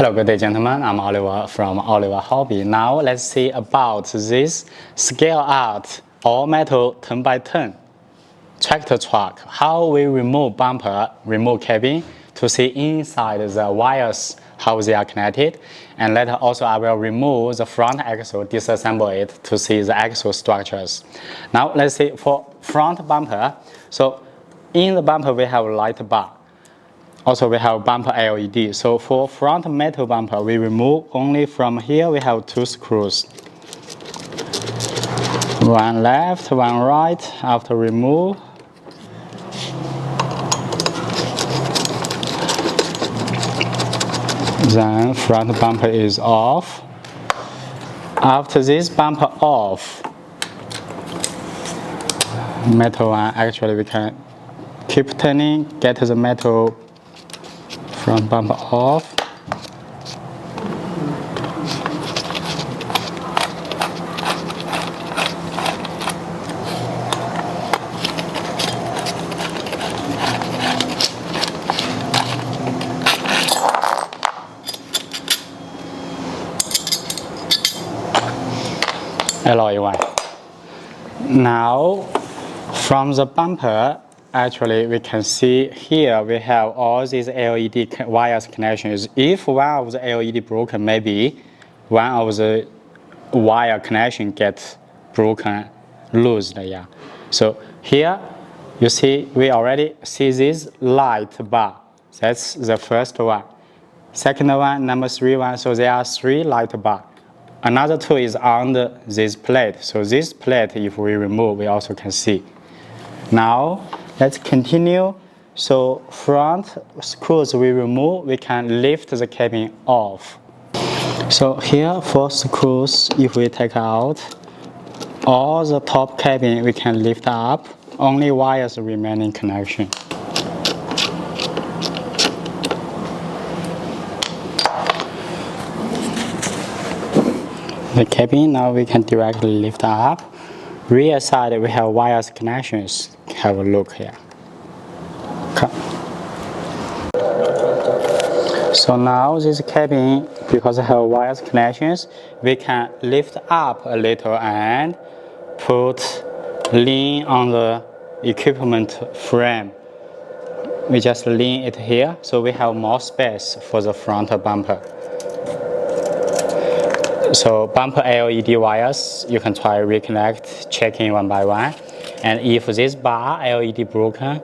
Hello, good day, gentlemen. I'm Oliver from Oliver Hobby. Now let's see about this scale out all metal 10 by 10 tractor truck. How we remove bumper, remove cabin to see inside the wires how they are connected. And later also I will remove the front axle, disassemble it to see the axle structures. Now let's see for front bumper. So in the bumper we have light bar. Also, we have bumper LED. So for front metal bumper, we remove only from here. We have 2 screws. One left, one right. After remove, then front bumper is off. After this bumper off, metal one, actually we can keep turning, get the metal front bumper off. Alloy one. Now, from the bumper, actually, we can see here we have all these LED wires connections. If one of the LED broken, maybe one of the wire connection gets broken, loosed. Yeah. So here you see we already see this light bar. That's the first one. Second one, number 3 one. So there are 3 light bar. Another 2 is under this plate. So this plate, if we remove, we also can see. Now, let's continue. So front screws we remove, we can lift the cabin off. So here for screws, if we take out, all the top cabin we can lift up, only wires remaining connection. The cabin now we can directly lift up. Rear side we have wires connections. Have a look here. So now this cabin, because it have wires connections, we can lift up a little and put lean on the equipment frame. We just lean it here, so we have more space for the front bumper. So bumper LED wires, you can try reconnect, checking one by one. And if this bar LED broken,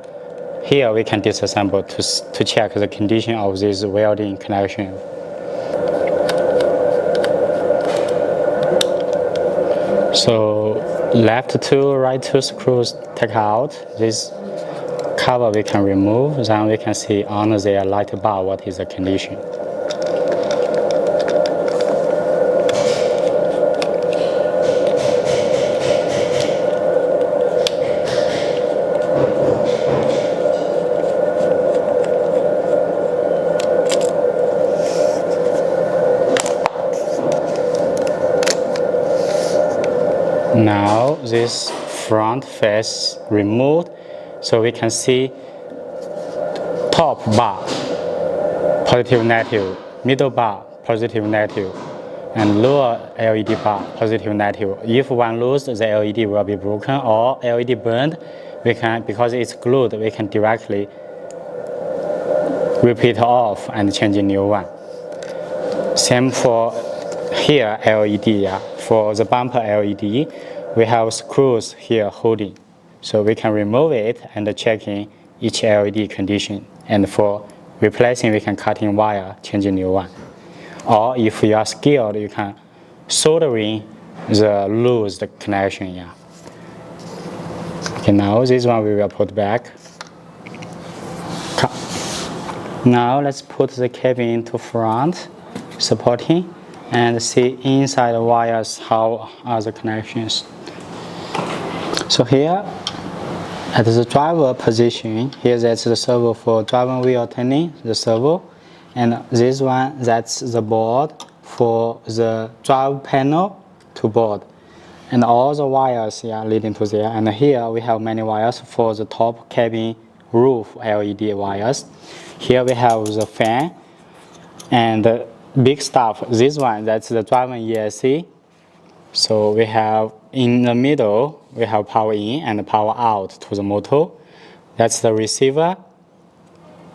here we can disassemble to check the condition of this welding connection. So left 2, right 2 screws take out. This cover we can remove, then we can see on the light bar what is the condition. Now this front face removed, so we can see top bar positive negative, middle bar positive negative, and lower LED bar positive negative. If one loses, the LED will be broken or LED burned. We can, because it's glued, we can directly rip it off and change a new one. Same for here LED. Yeah. For the bumper LED, we have screws here holding, so we can remove it and checking each LED condition. And for replacing, we can cut in wire, change a new one. Or if you are skilled, you can soldering the loose connection. Yeah. Okay, now this one we will put back. Now let's put the cabin to front, supporting, and see inside the wires how are the connections. So here at the driver position, here that's the servo for driving wheel turning, the servo, and this one that's the board for the drive panel to board, and all the wires leading to there. And here we have many wires for the top cabin roof LED wires. Here we have the fan, and big stuff. This one, that's the driving ESC. So we have in the middle, we have power in and power out to the motor. That's the receiver,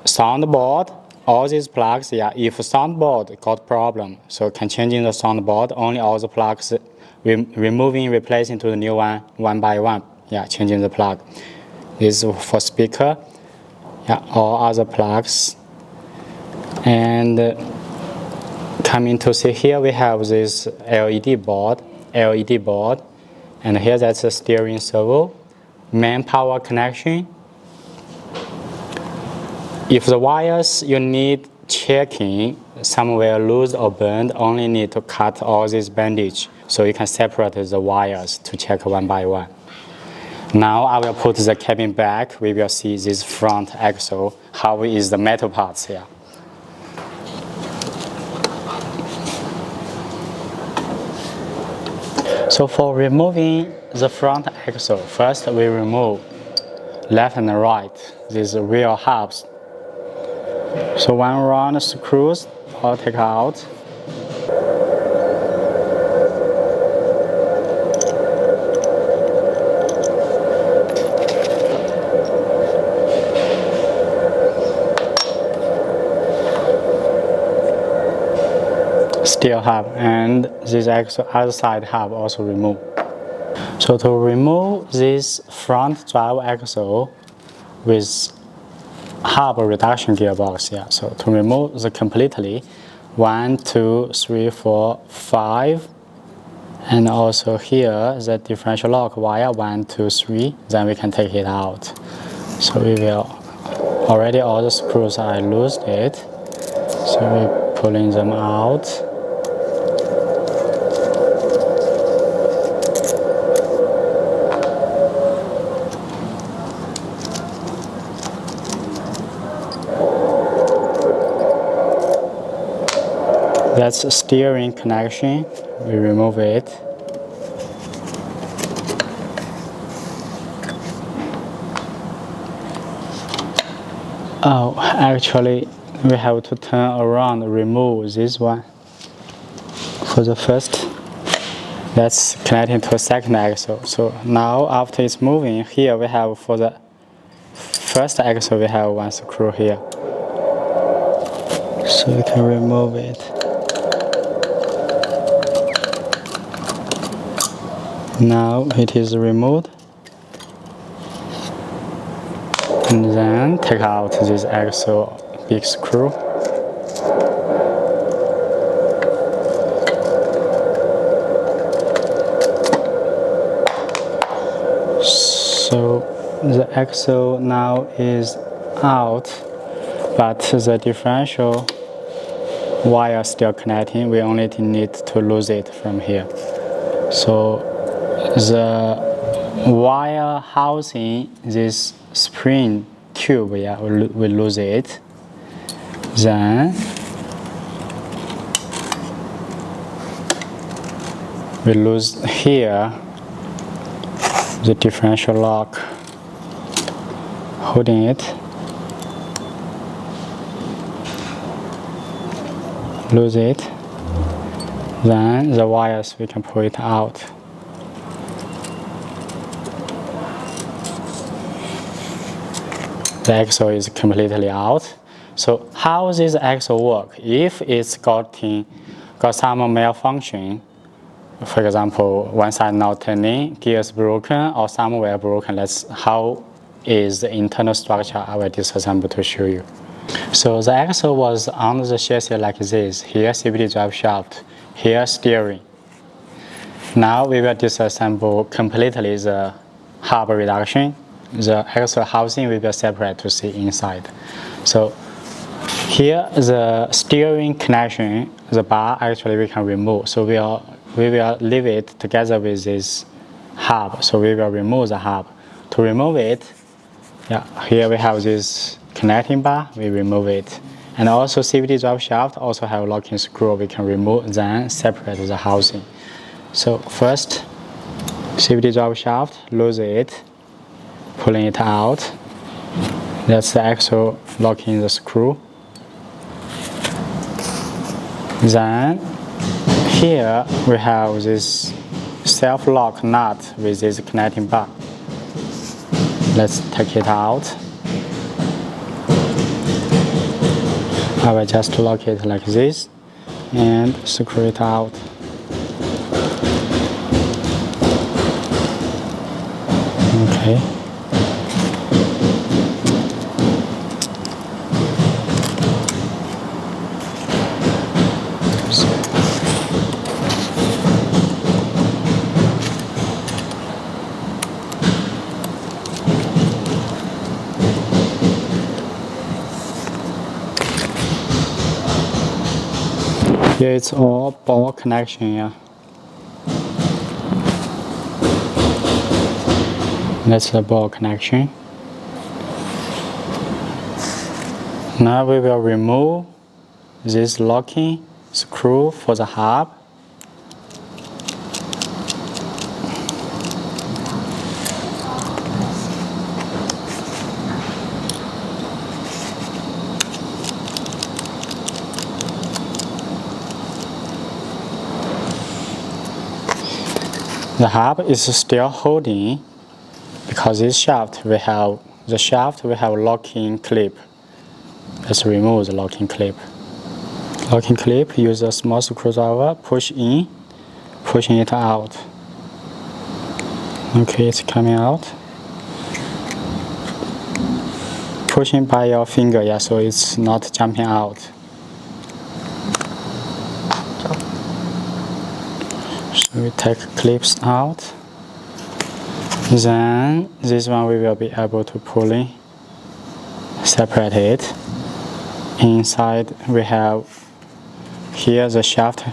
soundboard, all these plugs. Yeah, if soundboard got problem, so can changing the soundboard, only all the plugs, removing, replacing to the new one by one. Yeah, changing the plug. This is for speaker. Yeah, all other plugs. And coming to see here, we have this LED board, and here that's the steering servo, main power connection. If the wires you need checking somewhere loose or burned, only need to cut all this bandage, so you can separate the wires to check one by one. Now I will put the cabin back. We will see this front axle, how is the metal parts here. So for removing the front axle, first we remove left and right, these rear hubs. So one round screws, I'll take out. Steel hub, and this other side hub also remove. So to remove this front drive axle with hub reduction gearbox, yeah. So to remove the completely, 1, 2, 3, 4, 5, and also here the differential lock wire 1, 2, 3. Then we can take it out. So we will already all the screws I loosed it. So we're pulling them out. That's a steering connection. We remove it. Oh, actually, we have to turn around, remove this one. For the first, that's connecting to a second axle. So now, after it's moving, here we have for the first axle, we have one screw here. So we can remove it. Now it is removed, and then take out this axle big screw. So the axle now is out, but the differential wire still connecting. We only need to lose it from here. So the wire housing this spring tube, yeah, we lose it. Then we lose here the differential lock holding it. Lose it. Then the wires we can pull it out. The axle is completely out. So how this axle work? If it's got some malfunction, for example, one side not turning, gears broken, or somewhere broken, that's how is the internal structure I will disassemble to show you. So the axle was on the chassis like this. Here CVT drive shaft, here steering. Now we will disassemble completely the hub reduction. The axle housing we will separate to see inside. So here the steering connection, the bar actually we can remove. So we will leave it together with this hub. So we will remove the hub. To remove it, yeah, here we have this connecting bar, we remove it. And also CVT drive shaft also have locking screw we can remove, then separate the housing. So first, CVT drive shaft, lose it, pulling it out. That's the axle locking the screw. Then here we have this self-lock nut with this connecting bar. Let's take it out. I will just lock it like this and screw it out. Okay. Here it's all ball connection, yeah. That's the ball connection. Now we will remove this locking screw for the hub. The hub is still holding because this shaft we have locking clip. Let's remove the locking clip. Locking clip, use a small screwdriver, push in, pushing it out. Okay, it's coming out. Pushing by your finger, yeah, so it's not jumping out. So we take clips out. Then this one we will be able to pull in, separate it. Inside we have here the shaft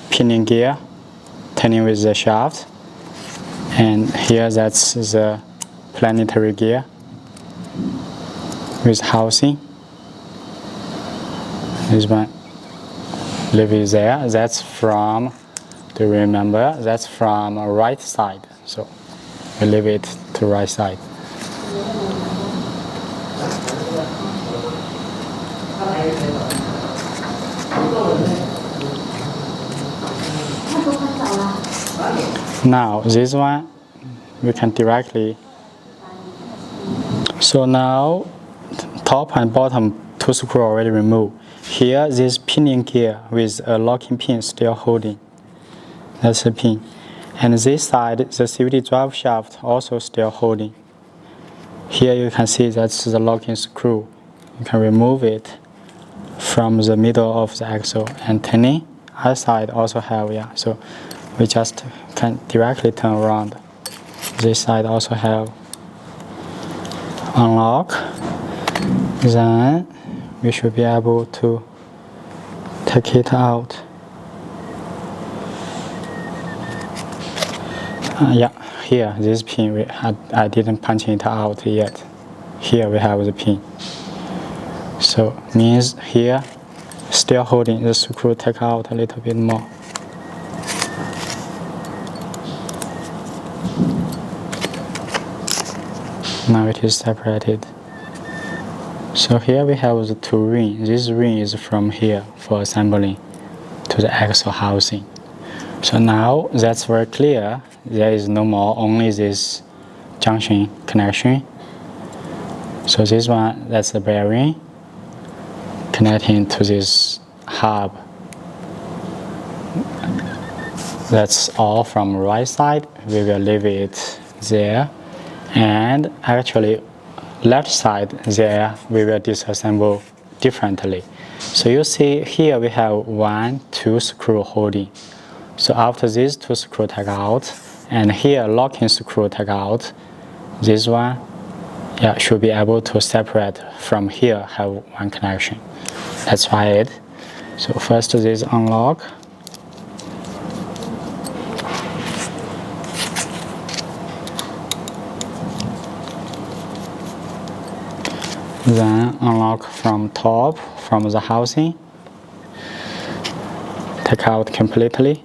pinning gear, turning with the shaft, and here that's the planetary gear with housing. This one leave it there. That's from, do you remember? That's from right side. So we leave it to right side. Now this one we can directly. So now top and bottom two screws already removed. Here this pinning gear with a locking pin still holding. That's the pin. And this side the CVT drive shaft also still holding. Here you can see that's the locking screw. You can remove it from the middle of the axle and turning. Other side also have, yeah. So we just can directly turn around. This side also have unlock. Then we should be able to take it out. Yeah, here this pin I didn't punch it out yet. Here we have the pin. So means here still holding the screw, take out a little bit more. Now it is separated. So here we have the two rings. This ring is from here for assembling to the axle housing. So now that's very clear. There is no more, only this junction connection. So this one, that's the bearing connecting to this hub. That's all from right side. We will leave it there. And actually left side there we will disassemble differently. So you see here we have 1, 2 screw holding. So after these 2 screw take out and here locking screw take out, this one should be able to separate from here, have one connection. Let's try it. So first this unlock. Then unlock from top, from the housing. Take out completely.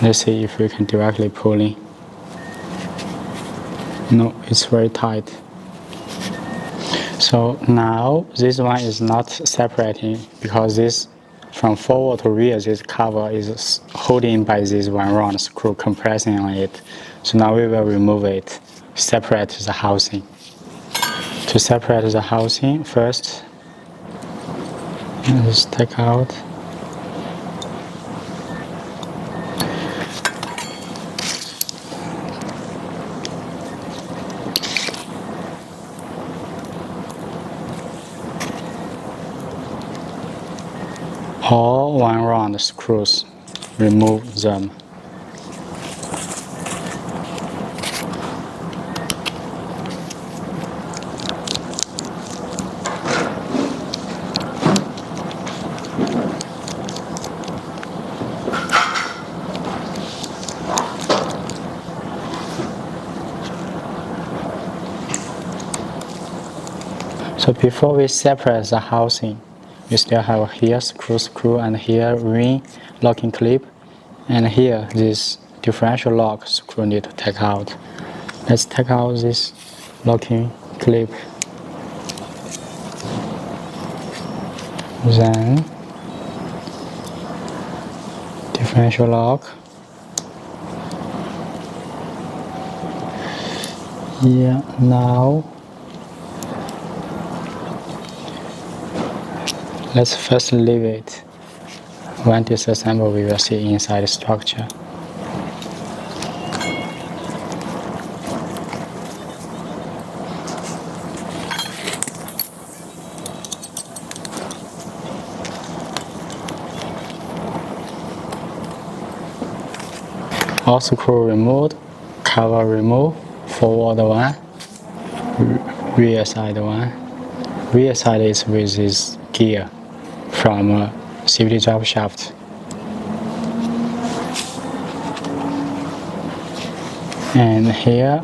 Let's see if we can directly pull in. No, it's very tight. So now this one is not separating because this from forward to rear, this cover is holding by this one round screw compressing on it. So now we will remove it, separate the housing. To separate the housing, first let's take out. All one round screws, remove them. So before we separate the housing, we still have here screw and here ring locking clip, and here this differential lock screw need to take out. Let's take out this locking clip. Then differential lock. Yeah, now let's first leave it. When disassemble, we will see inside the structure. All screw removed, cover removed, forward one, rear side one. Rear side is with this gear from safety drive shaft. And here,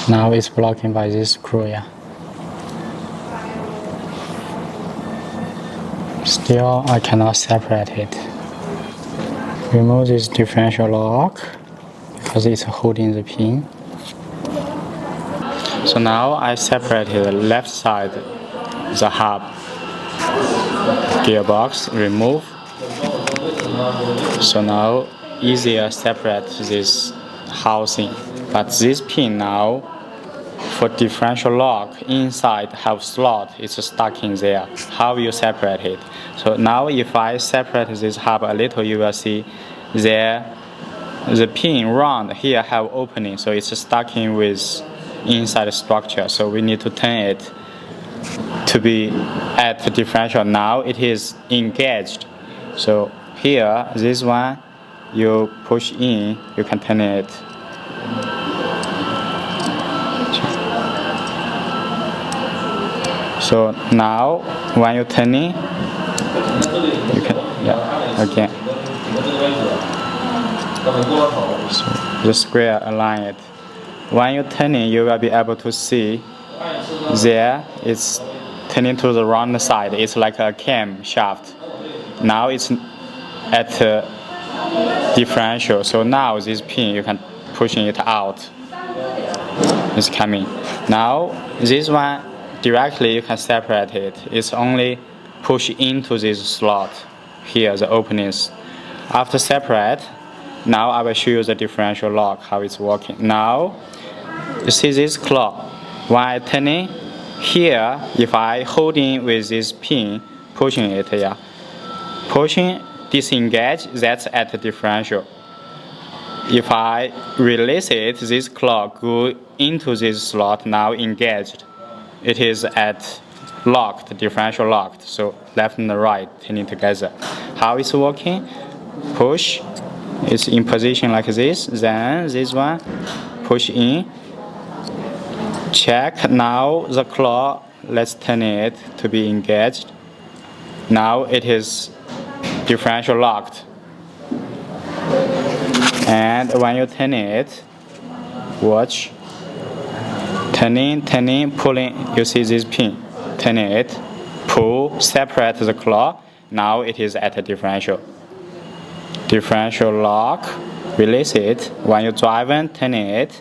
now it's blocking by this screw, yeah. Still, I cannot separate it. Remove this differential lock because it's holding the pin. So now I separated the left side, the hub, gearbox, remove. So now easier separate this housing. But this pin now, for differential lock, inside have slot, it's stuck in there. How you separate it? So now if I separate this hub a little, you will see there the pin round here have opening, so it's stuck in with inside structure. So we need to turn it to be at the differential. Now it is engaged. So here, this one, you push in, you can turn it. So now, when you turn it, you can, yeah, again. So the square align it. When you turn it, you will be able to see there it's turning to the round side. It's like a cam shaft. Now it's at the differential. So now this pin, you can pushing it out. It's coming. Now this one directly you can separate it. It's only push into this slot here, the openings. After separate, now I will show you the differential lock, how it's working. Now you see this claw. When I turn it here, if I holding with this pin, pushing it, yeah, pushing, disengage, that's at the differential. If I release it, this claw go into this slot, now engaged. It is at locked, differential locked. So left and right turning together. How it's working? Push, it's in position like this. Then this one, push in. Check. Now the claw, let's turn it to be engaged. Now it is differential locked. And when you turn it, watch. Turning, pulling, you see this pin. Turn it, pull, separate the claw. Now it is at a differential. differential lock, release it. When you driving, turn it.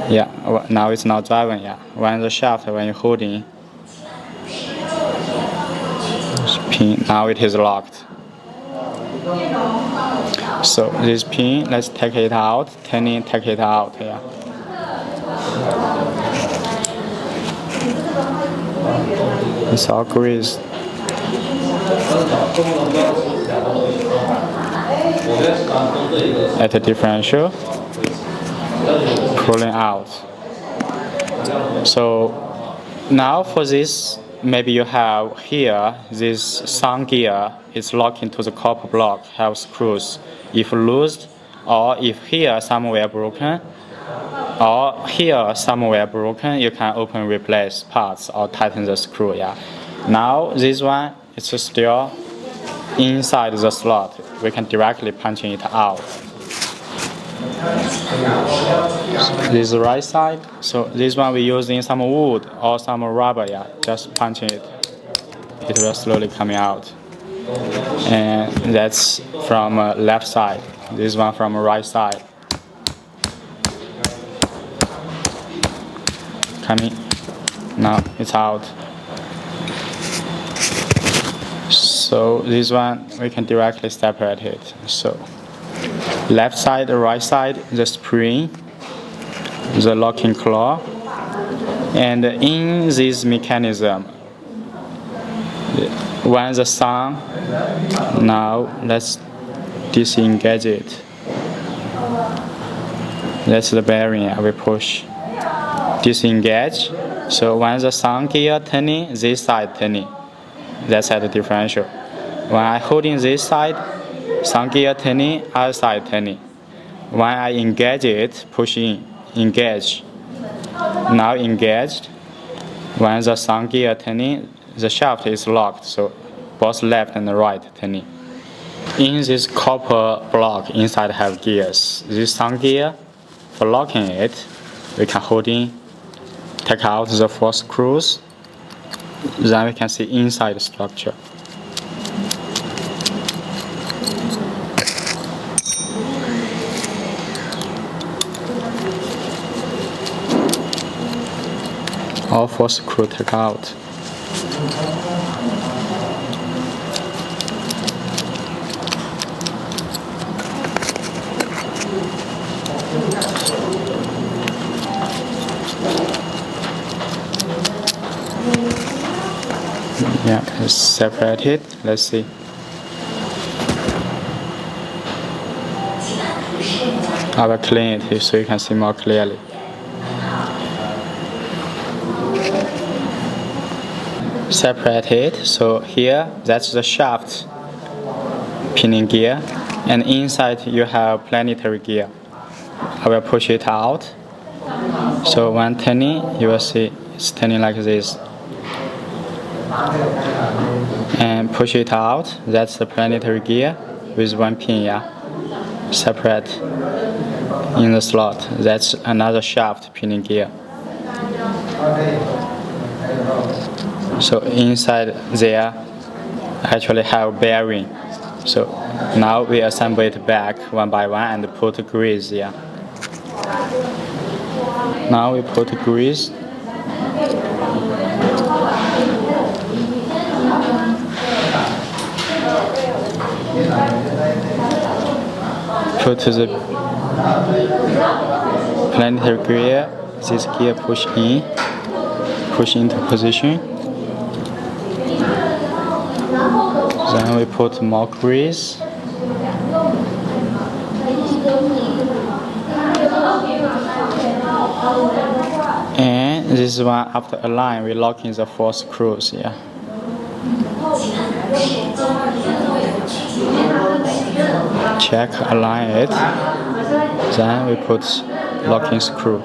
Yeah, now it's not driving. Yeah, when the shaft, when you're holding, pin, now it is locked. So this pin, let's take it out, turn it, take it out. Yeah. It's all greased. At the differential, pulling out. So now for this, maybe you have here this sound gear is locked into the copper block, have screws. If loosed, or if here somewhere broken, or here somewhere broken, you can open replace parts or tighten the screw. Yeah. Now this one is still inside the slot. We can directly punch it out. So this is the right side. So this one we using some wood or some rubber. Yeah, just punching it. It will slowly coming out. And that's from left side. This one from right side. Coming. Now it's out. So this one we can directly separate it. So left side, right side, the spring, the locking claw, and in this mechanism, when the sun, now let's disengage it. That's the bearing. I will push. Disengage. So when the sun gear turning, this side turning. That's at the differential. When I holding this side, sun gear turning, other side turning. When I engage it, push in, engage. Now engaged. When the sun gear turning, the shaft is locked, so both left and right turning. In this copper block, inside have gears. This sun gear, for locking it, we can hold in, take out the 4 screws. Then we can see inside the structure. All 4 screws take out. Yeah, let's separate it. Let's see. I will clean it so you can see more clearly. Separate it. So here, that's the shaft pinning gear, and inside you have planetary gear. I will push it out. So when turning, you will see it's turning like this. And push it out. That's the planetary gear with 1 pin. Yeah, separate in the slot. That's another shaft pinning gear. So inside there actually have bearing. So now we assemble it back one by one and put grease. Yeah. Now we put grease. Put the planetary gear. This gear push in, push into position. Then we put more grease. And this one, after align, we lock in the 4 screws. Yeah. Check, align it. Then we put locking screw.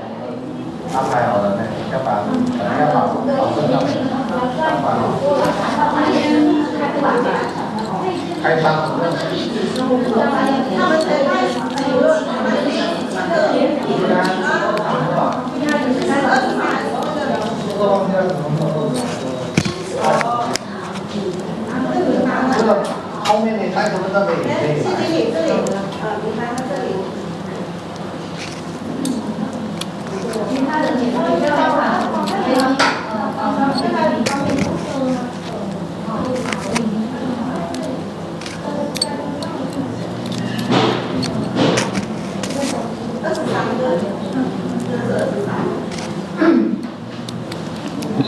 后面的开头的那个也可以是经理这里，你看他这里。其他的你比较好看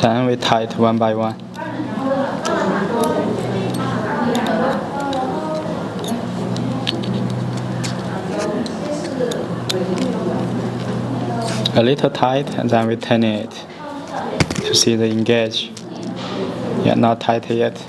，Then we tight one by one. A little tight, and then we turn it to see the engage. Yeah, not tight yet.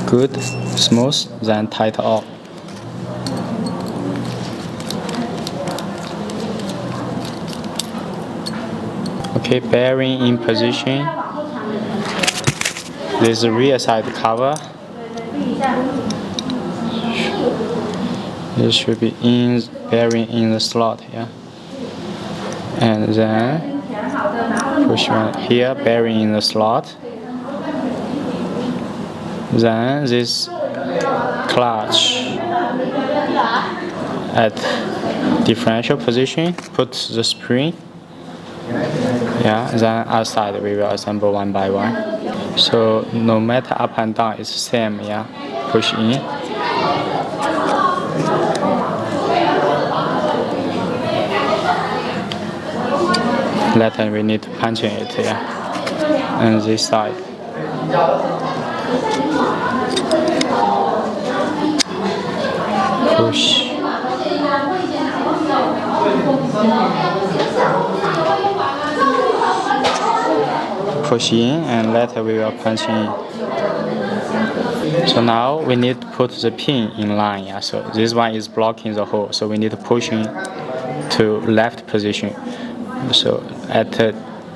Good, smooth, then tight off. Okay, bearing in position. This rear side cover. It should be bearing in the slot, yeah. And then push one here, bearing in the slot. Then this clutch at differential position, put the spring. Yeah, then outside we will assemble one by one. So no matter up and down, it's the same, yeah. Push in. Later we need to punch it, yeah. And this side. Push. Push in, and later we will punch in. So now we need to put the pin in line, yeah. So this one is blocking the hole, so we need to push in to left position. So at the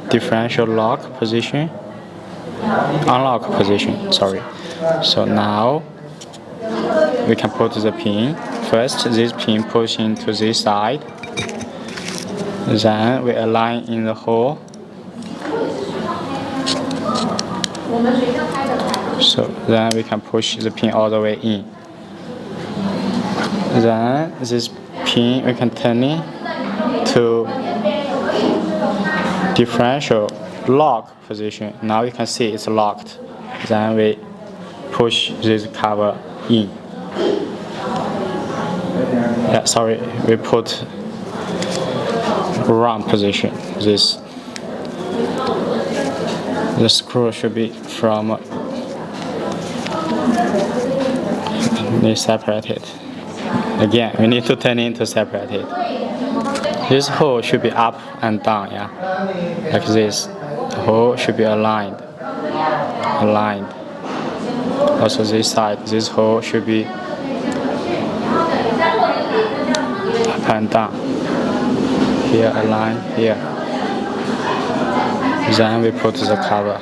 differential lock position, unlock position, sorry. So now we can put the pin. First, this pin pushing to this side. Then we align in the hole. So then we can push the pin all the way in. Then this pin we can turn it to differential lock position. Now you can see it's locked. Then we push this cover in. Yeah, sorry, we put round position. The screw should be from separated. Again, we need to turn it to separate it. This hole should be up and down, yeah, like this. The hole should be aligned. Also this side, this hole should be up and down. Here align, here. Then we put the cover.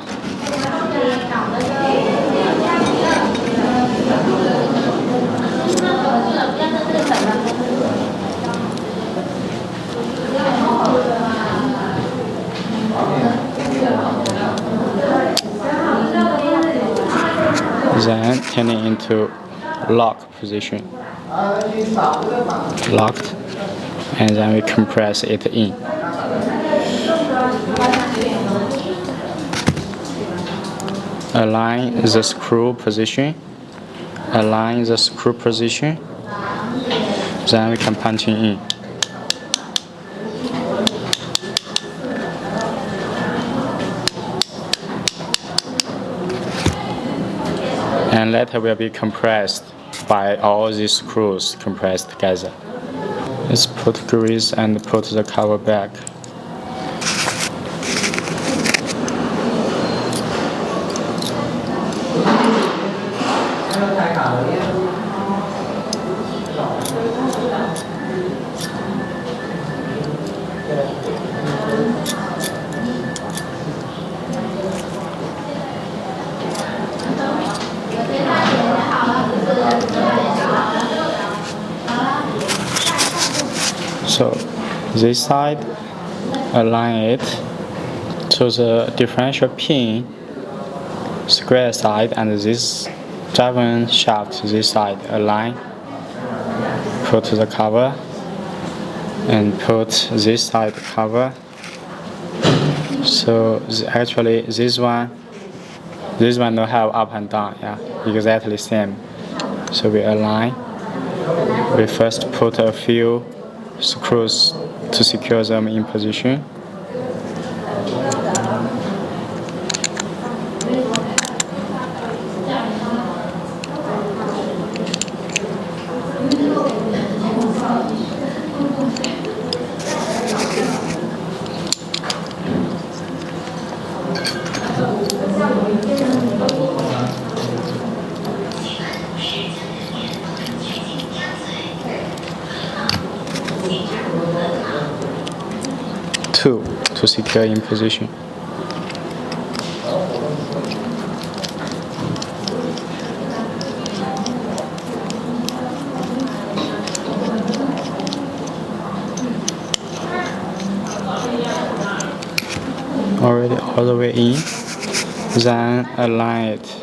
Then turn it into lock position. Locked. And then we compress it in. Align the screw position. Align the screw position. Then we can punch it in. And later will be compressed by all these screws compressed together. Let's put grease and put the cover back. So this side, align it to the differential pin square side, and this driving shaft this side, align, put the cover, and put this side cover. So actually this one don't have up and down, yeah, exactly same. So we align. We first put a few screws to secure them in position. Two to secure in position. Already all the way in, then align it.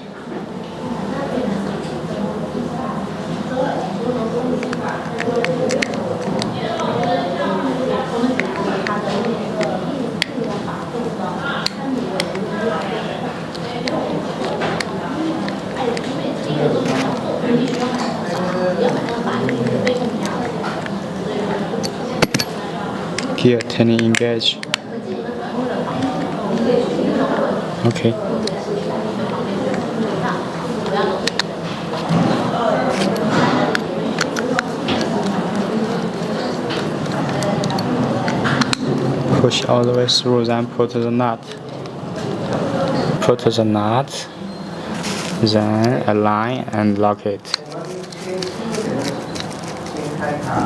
Gear turning engage. Okay. Push all the way through, then put the nut. Put the nut, then align and lock it.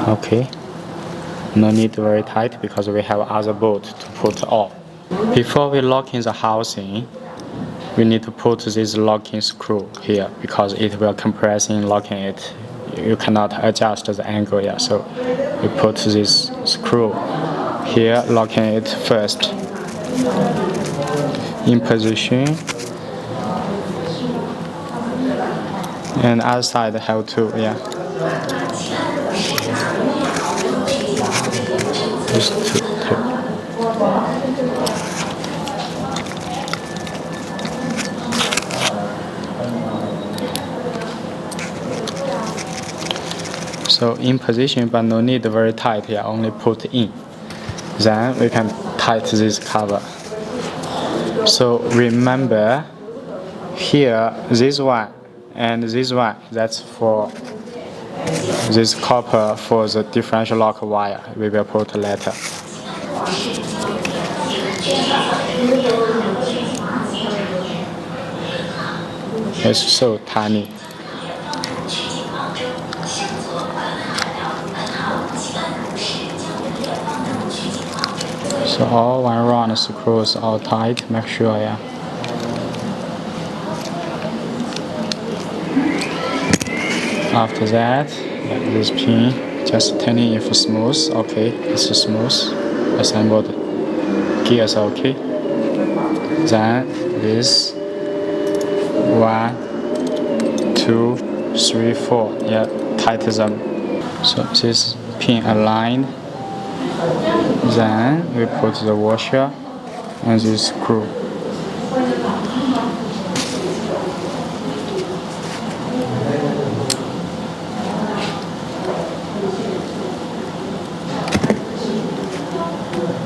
Okay. No need very tight because we have other bolt to put on. Before we lock in the housing, we need to put this locking screw here because it will compress in locking it. You cannot adjust the angle yet, so we put this screw here, locking it first in position, and other side have to, yeah. Just two. So in position, but no need very tight here, only put in. Then we can tighten this cover. So remember, here, this one and this one, that's for this copper for the differential lock wire. We will put later. It's so tiny. So all one round screws all tight, make sure, yeah. After that, yeah, this pin, just turning it smooth, okay, it's smooth, assembled, gears okay. Then this 1, 2, 3, 4, yeah, tighten them. So this pin aligned. Then we put the washer and this screw.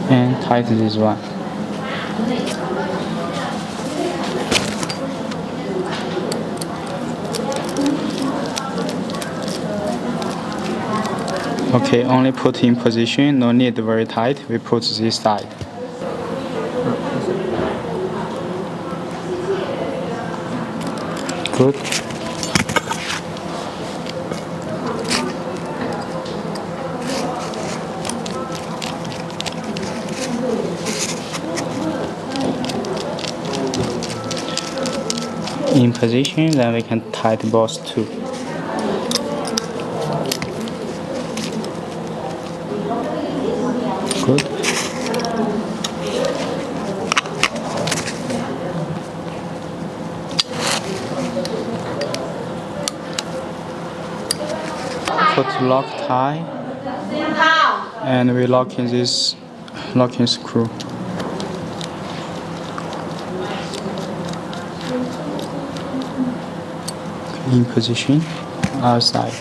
And tighten this one. Okay, only put in position, no need very tight. We put this side. Good. In position, then we can tighten both too. Good. Put lock tie, and we lock in this locking screw. In position, outside.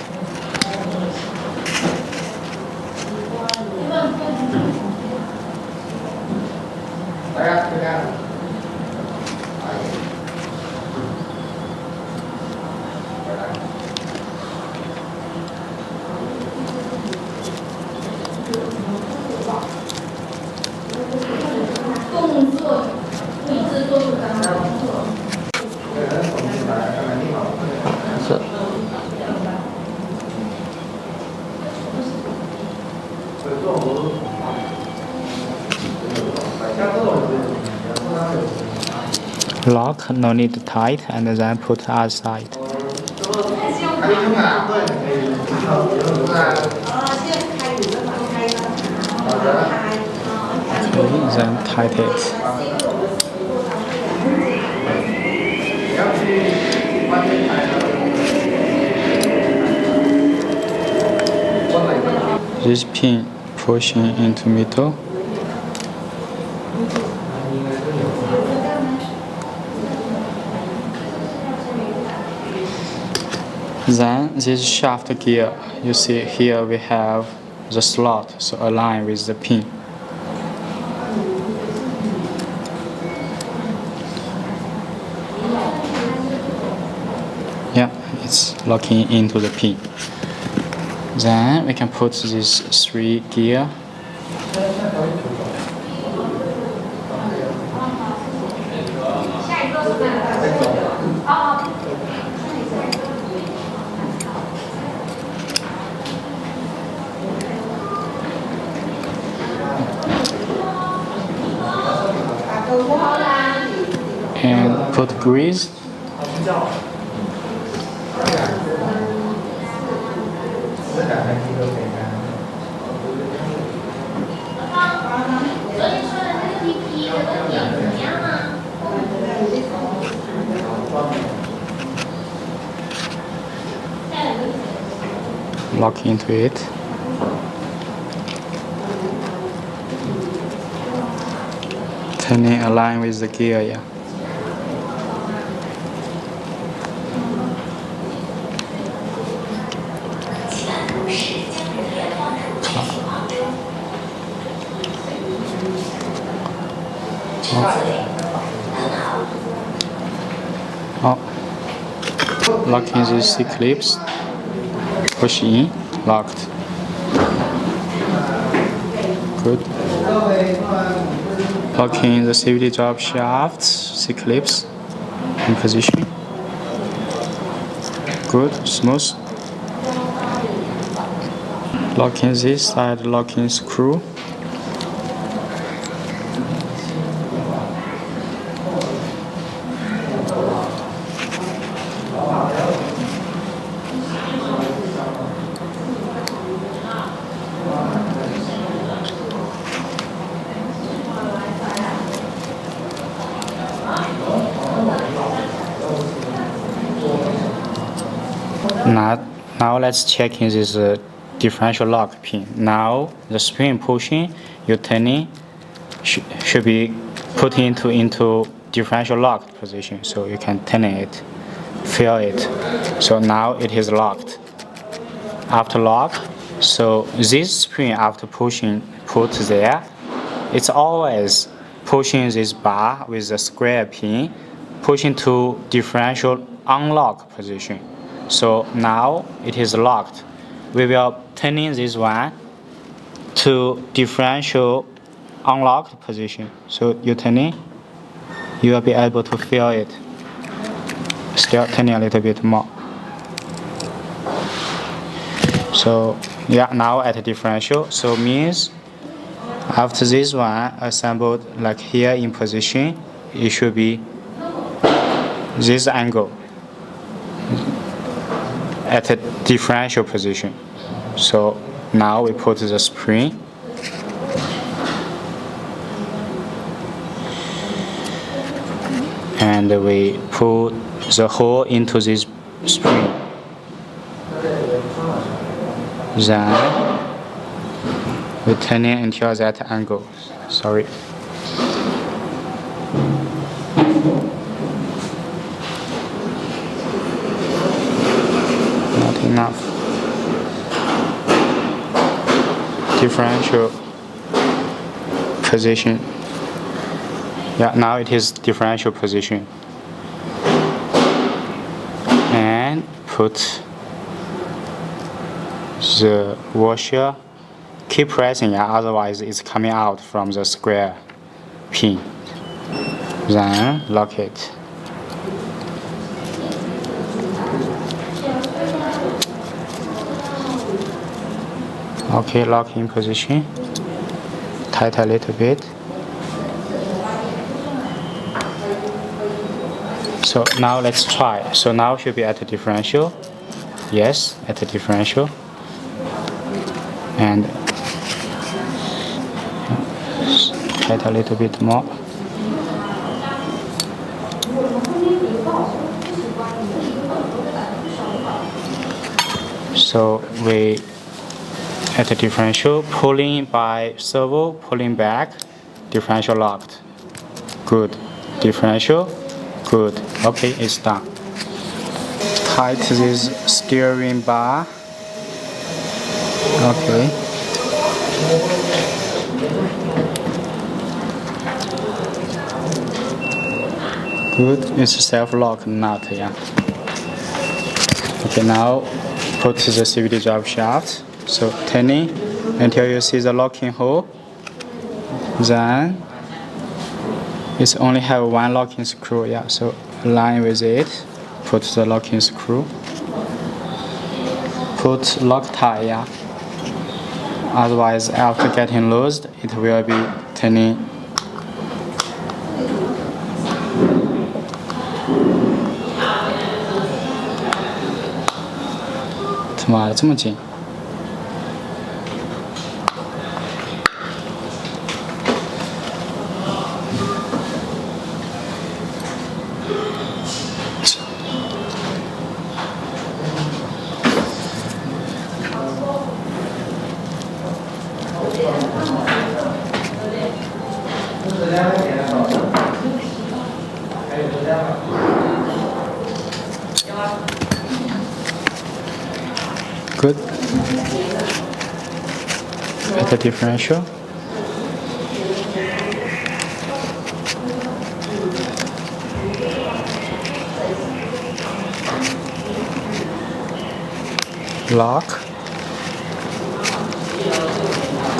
Lock, no need to tight, and then put outside. Okay, then tight it. This pin pushing into middle. Then this shaft gear, you see here we have the slot, so align with the pin. Yeah, it's locking into the pin. Then we can put these 3 gear. And put grease. Lock into it. Turning align with the gear, yeah. Oh. Locking these C-clips. Push in, locked. Good. Locking the safety drop shafts, C-clips in position. Good, smooth. Locking this side, locking screw. Now let's check in this differential lock pin. Now the spring pushing, you turning should be put into differential locked position, so you can turn it, feel it. So now it is locked. After lock, so this spring after pushing put there, it's always pushing this bar with the square pin, pushing to differential unlock position. So now it is locked. We will turning this one to differential unlocked position. So you turning, you will be able to feel it. Still turning a little bit more. So yeah, now at a differential. So means after this one assembled like here in position, it should be this angle at a differential position. So now we put the spring and we put the hole into this spring. Then we turn it until that angle. Sorry. Not enough. Differential position. Yeah, now it is differential position. And put the washer. Keep pressing, yeah, otherwise it's coming out from the square pin. Then lock it. Okay, lock in position. Tight a little bit. So now let's try. So now should be at the differential. Yes, at the differential. And tight a little bit more. So we at the differential, pulling by servo, pulling back, differential locked. Good. Differential. Good. Okay, it's done. Tight this steering bar. Okay. Good. It's self-lock nut, yeah. Okay, now put the CVD drive shaft. So turning until you see the locking hole. Then it's only have one locking screw, yeah. So align with it. Put the locking screw. Put Loctite, yeah. Otherwise, after getting loosed, it will be turning. 他妈的这么紧！ Good. At the differential. Lock.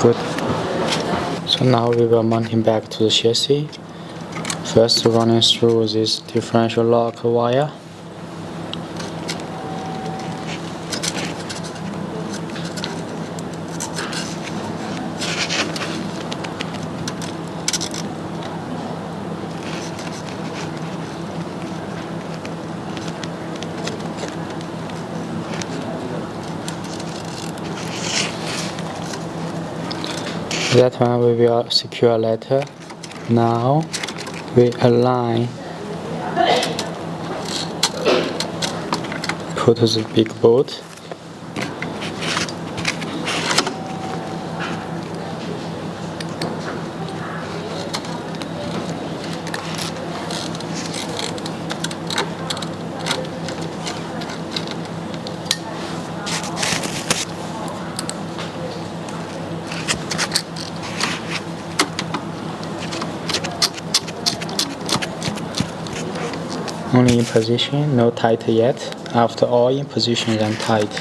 Good. So now we will mount him back to the chassis. First running through this differential lock wire. That one we will secure later. Now we align, put the big bolt. Only in position, no tight yet. After all in position, then tight.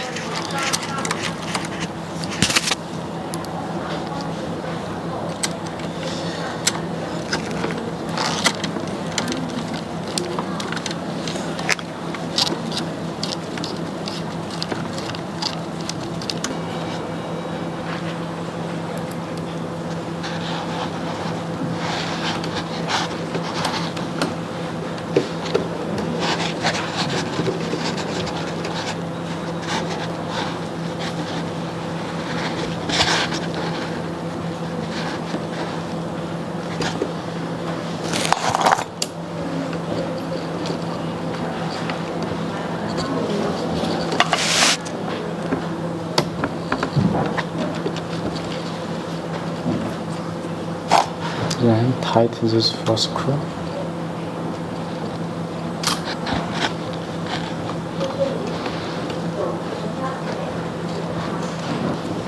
Then tighten this first screw.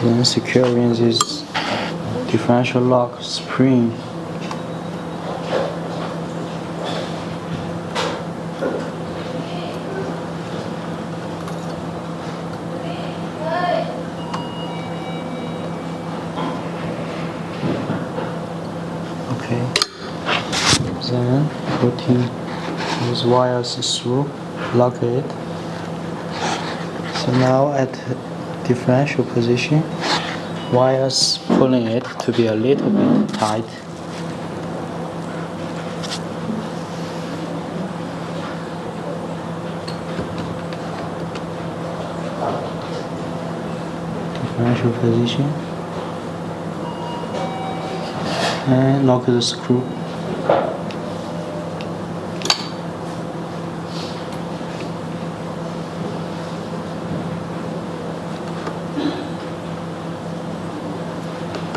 Then securing this differential lock spring. Okay. Then putting these wires through, lock it. So now at differential position, wires pulling it to be a little bit tight. Differential position and lock the screw.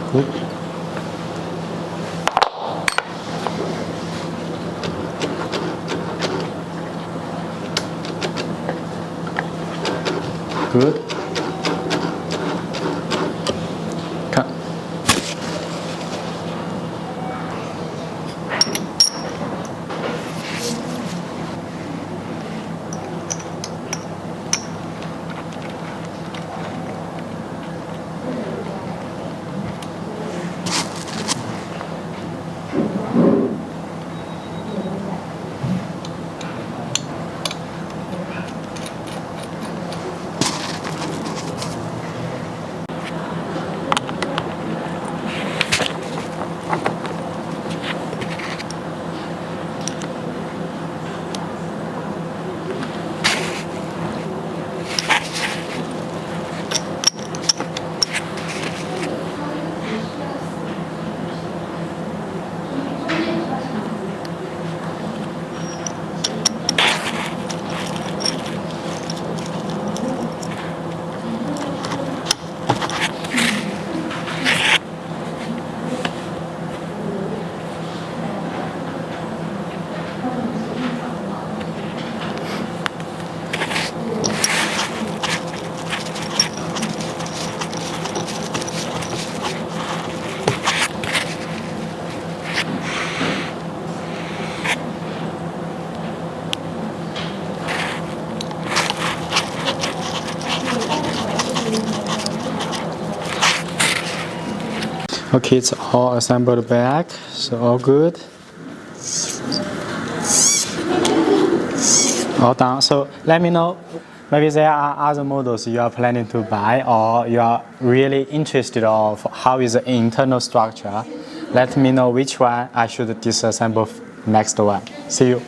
Good. Good. Cut. Okay, it's all assembled back, so all good. All done. So let me know, maybe there are other models you are planning to buy or you are really interested of how is the internal structure. Let me know which one I should disassemble next one. See you.